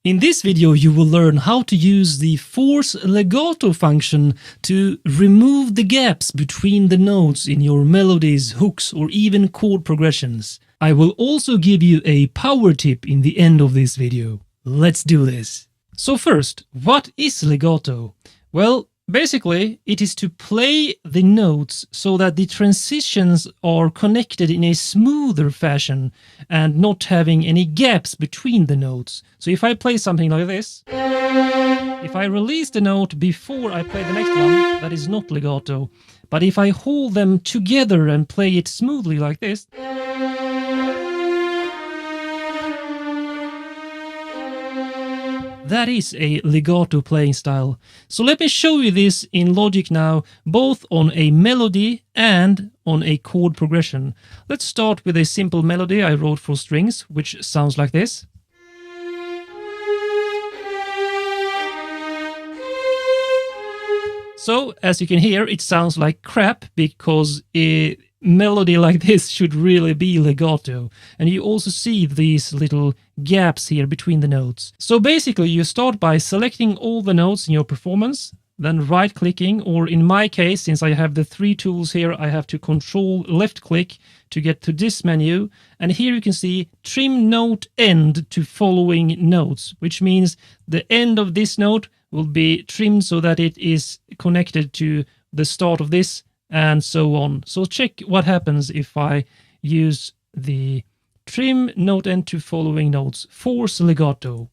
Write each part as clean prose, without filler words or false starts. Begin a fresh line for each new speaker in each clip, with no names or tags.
In this video you will learn how to use the force legato function to remove the gaps between the notes in your melodies, hooks or even chord progressions. I will also give you a power tip in the end of this video. Let's do this. So first, what is legato? Well, basically, it is to play the notes so that the transitions are connected in a smoother fashion and not having any gaps between the notes. So if I play something like this, if I release the note before I play the next one, that is not legato. But if I hold them together and play it smoothly like this, that is a legato playing style. So let me show you this in Logic now, both on a melody and on a chord progression. Let's start with a simple melody I wrote for strings, which sounds like this. So, as you can hear, it sounds like crap because a melody like this should really be legato. And you also see these little gaps here between the notes. So basically you start by selecting all the notes in your performance, then right-clicking, or in my case, since I have the three tools here, I have to control left-click to get to this menu. And here you can see trim note end to following notes, which means the end of this note will be trimmed so that it is connected to the start of this, and so on. So check what happens if I use the trim note end to following notes, force legato.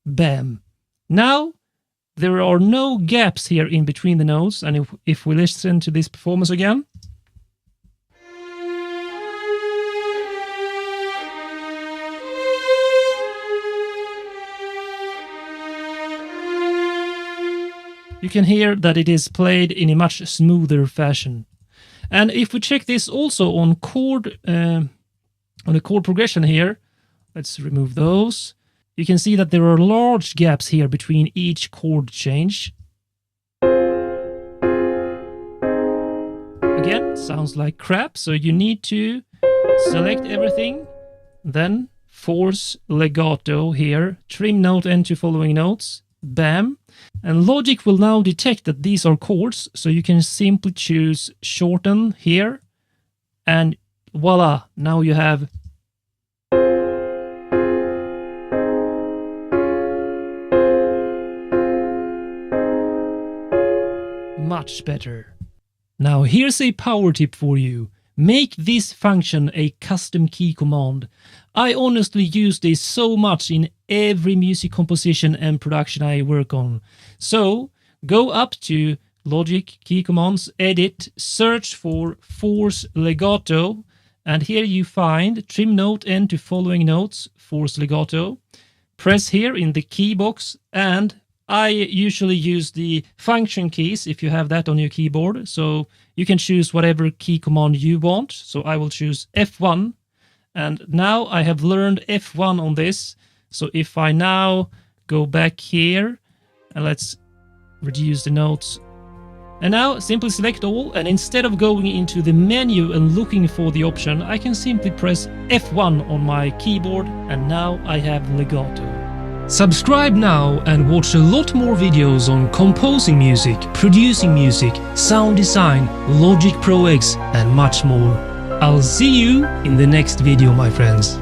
Bam. Now there are no gaps here in between the notes, and if we listen to this performance again, you can hear that it is played in a much smoother fashion. And if we check this also on a chord progression here, let's remove those. You can see that there are large gaps here between each chord change. Again, sounds like crap, so you need to select everything, then force legato here, trim note end to following notes. Bam. And Logic will now detect that these are chords, so you can simply choose shorten here, and voila, now you have much better. Now here's a power tip for you. Make this function a custom key command. I honestly use this so much in every music composition and production I work on. So go up to Logic, Key Commands, Edit, search for Force Legato, and here you find Trim Note End to Following Notes, Force Legato. Press here in the key box, and I usually use the function keys if you have that on your keyboard, so you can choose whatever key command you want. So I will choose F1, and now I have learned F1 on this. So if I now go back here, and let's reduce the notes, and now simply select all, and instead of going into the menu and looking for the option, I can simply press F1 on my keyboard, and now I have legato. Subscribe now and watch a lot more videos on composing music, producing music, sound design, Logic Pro X and much more. I'll see you in the next video, my friends.